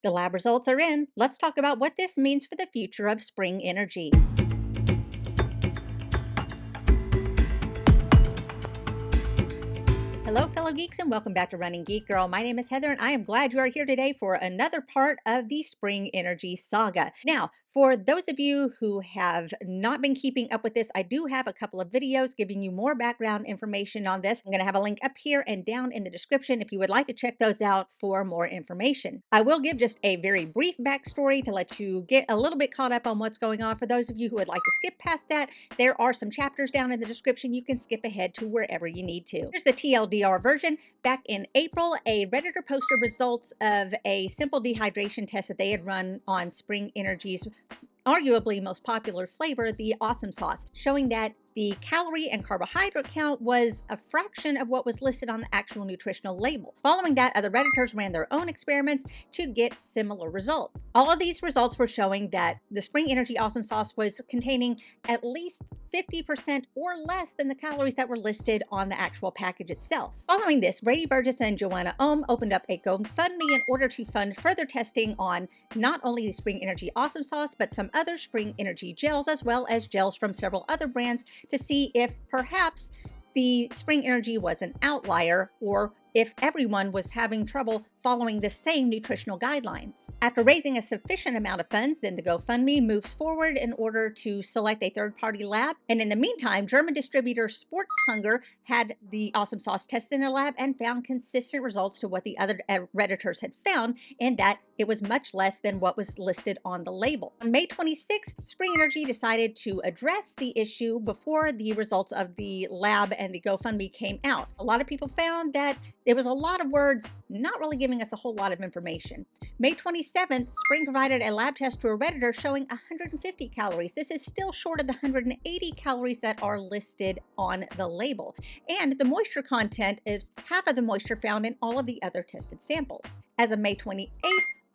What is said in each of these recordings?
The lab results are in. Let's talk about what this means for the future of spring energy. Hello, fellow geeks, and welcome back to Running Geek Girl. My name is Heather, and I am glad you are here today for another part of the spring energy saga. Now, for those of you who have not been keeping up with this, I do have a couple of videos giving you more background information on this. I'm going to have a link up here and down in the description if you would like to check those out for more information. I will give just a very brief backstory to let you get a little bit caught up on what's going on. For those of you who would like to skip past that, there are some chapters down in the description. You can skip ahead to wherever you need to. Here's the TLDR version. Back in April, a Redditor posted results of a simple dehydration test that they had run on Spring Energy's arguably most popular flavor, the Awesome Sauce, showing that the calorie and carbohydrate count was a fraction of what was listed on the actual nutritional label. Following that, other Redditors ran their own experiments to get similar results. All of these results were showing that the Spring Energy Awesome Sauce was containing at least 50% or less than the calories that were listed on the actual package itself. Following this, Brady Burgess and Joanna Ohm opened up a GoFundMe in order to fund further testing on not only the Spring Energy Awesome Sauce, but some other Spring Energy gels, as well as gels from several other brands, to see if perhaps the Spring Energy was an outlier or if everyone was having trouble following the same nutritional guidelines. After raising a sufficient amount of funds, then the GoFundMe moves forward in order to select a third-party lab. And in the meantime, German distributor Sports Hunger had the Awesome Sauce tested in a lab and found consistent results to what the other Redditors had found, in that it was much less than what was listed on the label. On May 26th, Spring Energy decided to address the issue before the results of the lab and the GoFundMe came out. A lot of people found that it was a lot of words, not really giving us a whole lot of information. May 27th, Spring provided a lab test to a Redditor showing 150 calories. This is still short of the 180 calories that are listed on the label. And the moisture content is half of the moisture found in all of the other tested samples. As of May 28th,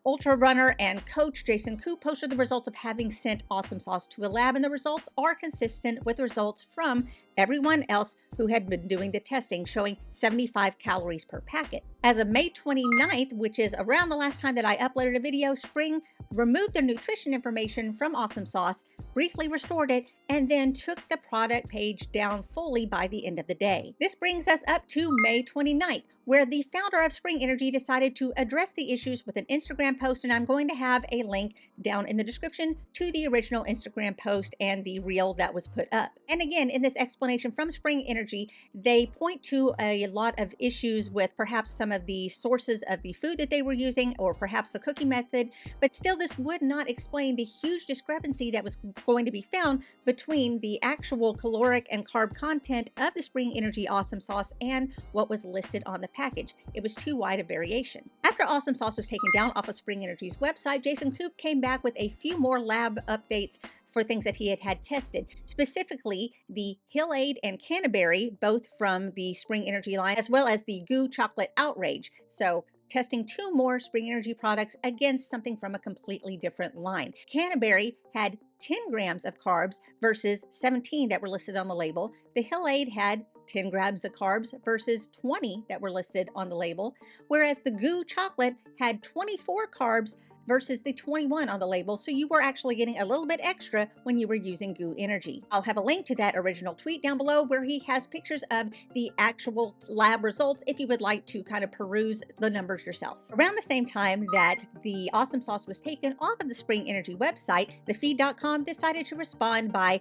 ultra runner and coach Jason Koop posted the results of having sent Awesome Sauce to a lab, and the results are consistent with results from everyone else who had been doing the testing, showing 75 calories per packet. As of May 29th, which is around the last time that I uploaded a video, Spring removed their nutrition information from Awesome Sauce, briefly restored it, and then took the product page down fully by the end of the day. This brings us up to May 29th, where the founder of Spring Energy decided to address the issues with an Instagram post, and I'm going to have a link down in the description to the original Instagram post and the reel that was put up. And again, in this explanation from Spring Energy, they point to a lot of issues with perhaps some of the sources of the food that they were using, or perhaps the cooking method, but still this would not explain the huge discrepancy that was going to be found between the actual caloric and carb content of the Spring Energy Awesome Sauce and what was listed on the package. It was too wide a variation. After Awesome Sauce was taken down off of Spring Energy's website, Jason Koop came back with a few more lab updates for things that he had tested, specifically the Hill-Aid and Canterbury, both from the Spring Energy line, as well as the Goo Chocolate Outrage. So testing two more Spring Energy products against something from a completely different line. Canterbury had 10 grams of carbs versus 17 that were listed on the label. The Hill-Aid had 10 grams of carbs versus 20 that were listed on the label, whereas the Goo Chocolate had 24 carbs versus the 21 on the label, so you were actually getting a little bit extra when you were using Goo Energy. I'll have a link to that original tweet down below where he has pictures of the actual lab results if you would like to kind of peruse the numbers yourself. Around the same time that the Awesome Sauce was taken off of the Spring Energy website, TheFeed.com decided to respond by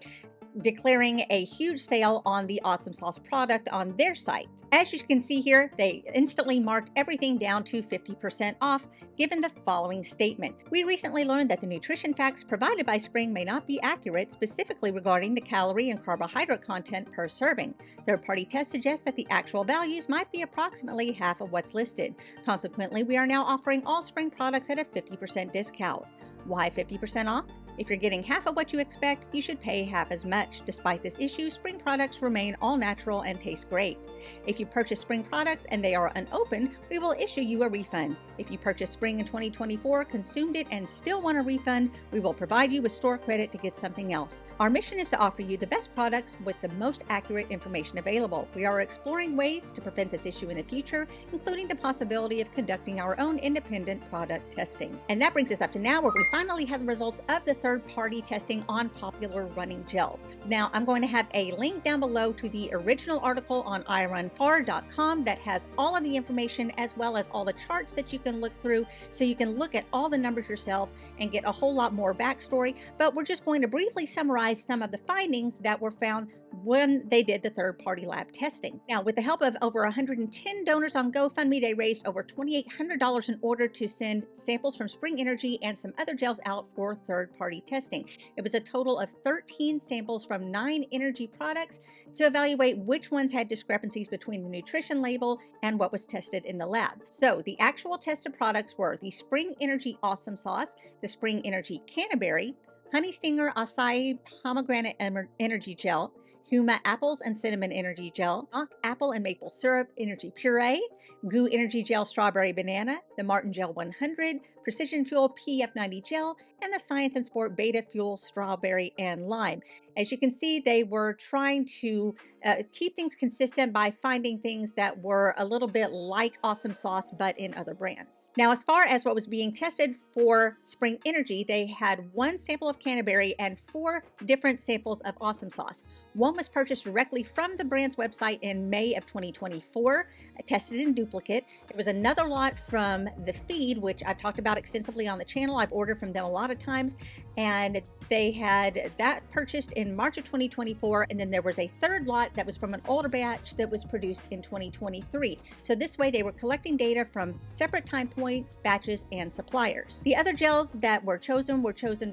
declaring a huge sale on the Awesome Sauce product on their site. As you can see here, they instantly marked everything down to 50% off, given the following statement. We recently learned that the nutrition facts provided by Spring may not be accurate, specifically regarding the calorie and carbohydrate content per serving. Third-party tests suggest that the actual values might be approximately half of what's listed. Consequently, we are now offering all Spring products at a 50% discount. Why 50% off? If you're getting half of what you expect, you should pay half as much. Despite this issue, spring products remain all natural and taste great. If you purchase spring products and they are unopened, we will issue you a refund. If you purchase spring in 2024, consumed it, and still want a refund, we will provide you with store credit to get something else. Our mission is to offer you the best products with the most accurate information available. We are exploring ways to prevent this issue in the future, including the possibility of conducting our own independent product testing. And that brings us up to now, where we finally have the results of the third-party testing on popular running gels. Now, I'm going to have a link down below to the original article on irunfar.com that has all of the information as well as all the charts that you can look through, so you can look at all the numbers yourself and get a whole lot more backstory. But we're just going to briefly summarize some of the findings that were found when they did the third-party lab testing. Now, with the help of over 110 donors on GoFundMe, they raised over $2,800 in order to send samples from Spring Energy and some other gels out for third-party testing. It was a total of 13 samples from 9 energy products to evaluate which ones had discrepancies between the nutrition label and what was tested in the lab. So the actual tested products were the Spring Energy Awesome Sauce, the Spring Energy Canterberry, Honey Stinger Acai Pomegranate Energy Gel, Huma Apples and Cinnamon Energy Gel, Nock Apple and Maple Syrup Energy Puree, Goo Energy Gel Strawberry Banana, the Martin Gel 100, Precision Fuel PF90 Gel, and the Science and Sport Beta Fuel Strawberry and Lime. As you can see, they were trying to keep things consistent by finding things that were a little bit like Awesome Sauce, but in other brands. Now, as far as what was being tested for Spring Energy, they had 1 sample of Canterberry and 4 different samples of Awesome Sauce. One was purchased directly from the brand's website in May of 2024, tested in duplicate. There was another lot from TheFeed, which I've talked about extensively on the channel. I've ordered from them a lot of times, and they had that purchased in March of 2024, and then there was a third lot that was from an older batch that was produced in 2023. So this way they were collecting data from separate time points, batches, and suppliers. The other gels that were chosen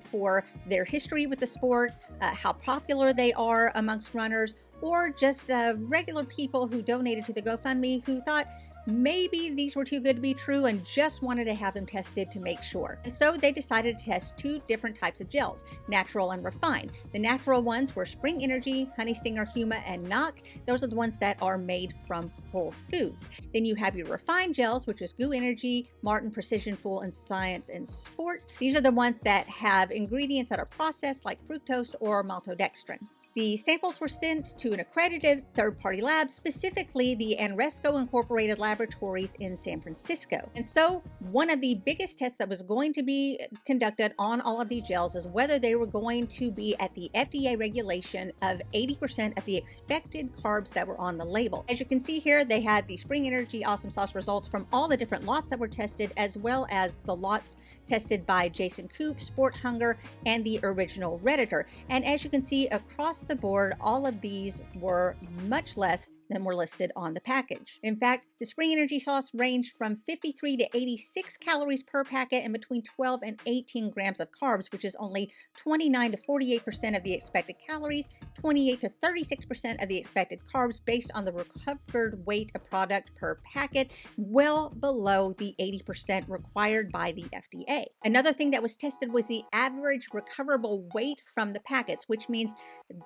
for their history with the sport, how popular they are amongst runners, or just regular people who donated to the GoFundMe who thought maybe these were too good to be true and just wanted to have them tested to make sure. And so they decided to test 2 different types of gels, natural and refined. The natural ones were Spring Energy, Honey Stinger, Huma, and Nock. Those are the ones that are made from whole foods. Then you have your refined gels, which is Goo Energy, Martin, Precision Fuel, and Science and Sport. These are the ones that have ingredients that are processed like fructose or maltodextrin. The samples were sent to an accredited third-party lab, specifically the Anresco Incorporated Laboratories in San Francisco. And so one of the biggest tests that was going to be conducted on all of these gels is whether they were going to be at the FDA regulation of 80% of the expected carbs that were on the label. As you can see here, they had the Spring Energy Awesome Sauce results from all the different lots that were tested, as well as the lots tested by Jason Koop, Sport Hunger, and the original Redditor. And as you can see across the board, all of these were much less than were listed on the package. In fact, the Spring Energy Sauce ranged from 53 to 86 calories per packet and between 12 and 18 grams of carbs, which is only 29 to 48% of the expected calories, 28 to 36% of the expected carbs based on the recovered weight of product per packet, well below the 80% required by the FDA. Another thing that was tested was the average recoverable weight from the packets, which means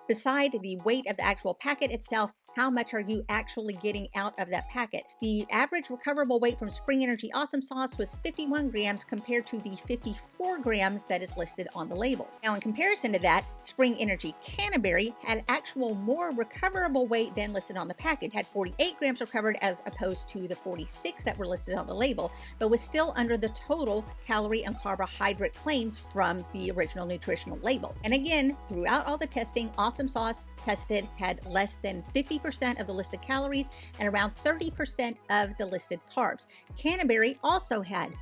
beside the weight of the actual packet itself, how much are you actually getting out of that packet? The average recoverable weight from Spring Energy Awesome Sauce was 51 grams compared to the 54 grams that is listed on the label. Now, in comparison to that, Spring Energy Canterberry had actual more recoverable weight than listed on the packet, had 48 grams recovered as opposed to the 46 that were listed on the label, but was still under the total calorie and carbohydrate claims from the original nutritional label. And again, throughout all the testing, Awesome Sauce tested had less than 50% of the listed calories and around 30% of the listed carbs. Canterberry also had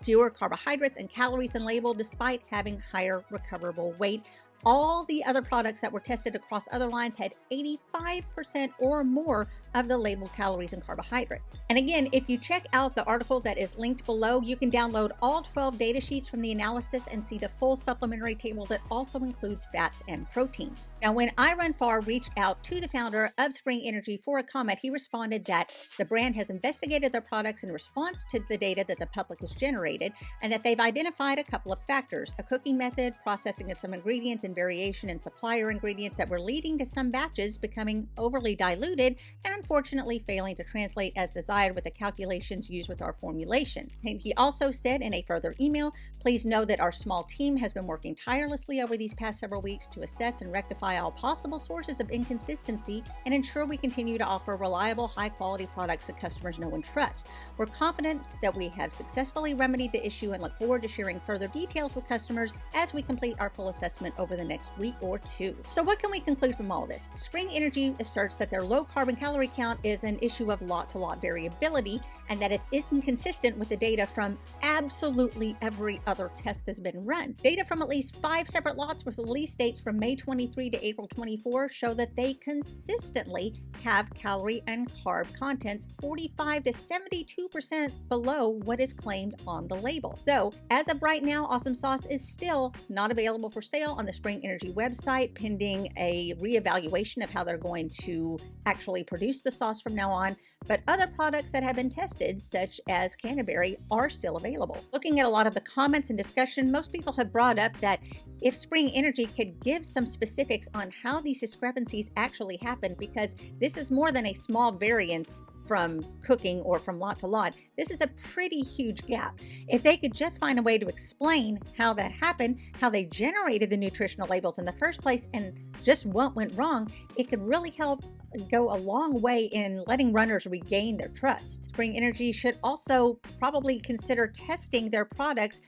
fewer carbohydrates and calories than label, despite having higher recoverable weight All the other products that were tested across other lines had 85% or more of the labeled calories and carbohydrates. And again, if you check out the article that is linked below, you can download all 12 data sheets from the analysis and see the full supplementary table that also includes fats and proteins. Now, when iRunFar reached out to the founder of Spring Energy for a comment, he responded that the brand has investigated their products in response to the data that the public has generated, and that they've identified a couple of factors: a cooking method, processing of some ingredients, and variation in supplier ingredients that were leading to some batches becoming overly diluted and unfortunately failing to translate as desired with the calculations used with our formulation. And he also said in a further email, "Please know that our small team has been working tirelessly over these past several weeks to assess and rectify all possible sources of inconsistency and ensure we continue to offer reliable, high-quality products that customers know and trust. We're confident that we have successfully remedied the issue and look forward to sharing further details with customers as we complete our full assessment over the next week or two." So what can we conclude from all this? Spring Energy asserts that their low carbon calorie count is an issue of lot-to-lot variability and that it's inconsistent with the data from absolutely every other test that's been run. Data from at least 5 separate lots with release dates from May 23 to April 24 show that they consistently have calorie and carb contents 45 to 72% below what is claimed on the label. So as of right now, Awesome Sauce is still not available for sale on the Spring Energy website, pending a reevaluation of how they're going to actually produce the sauce from now on. But other products that have been tested, such as Canterbury, are still available. Looking at a lot of the comments and discussion, most people have brought up that if Spring Energy could give some specifics on how these discrepancies actually happen, because this is more than a small variance from cooking or from lot to lot. This is a pretty huge gap. If they could just find a way to explain how that happened, how they generated the nutritional labels in the first place, and just what went wrong, it could really help go a long way in letting runners regain their trust. Spring Energy should also probably consider testing their products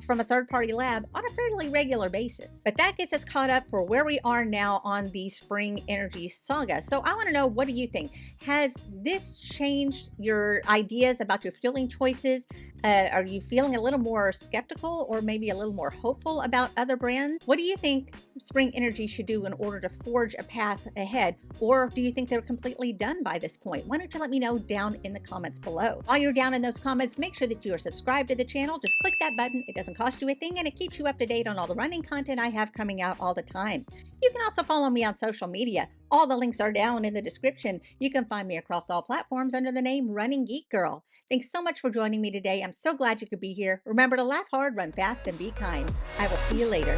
from a third-party lab on a fairly regular basis. But that gets us caught up for where we are now on the Spring Energy saga. So I want to know, what do you think? Has this changed your ideas about your fueling choices? Are you feeling a little more skeptical or maybe a little more hopeful about other brands? What do you think Spring Energy should do in order to forge a path ahead? Or do you think they're completely done by this point? Why don't you let me know down in the comments below? While you're down in those comments, make sure that you are subscribed to the channel. Just click that button. It doesn't cost you a thing, and it keeps you up to date on all the running content I have coming out all the time. You can also follow me on social media. All the links are down in the description. You can find me across all platforms under the name Running Geek Girl. Thanks so much for joining me today. I'm so glad you could be here. Remember to laugh hard, run fast, and be kind. I will see you later.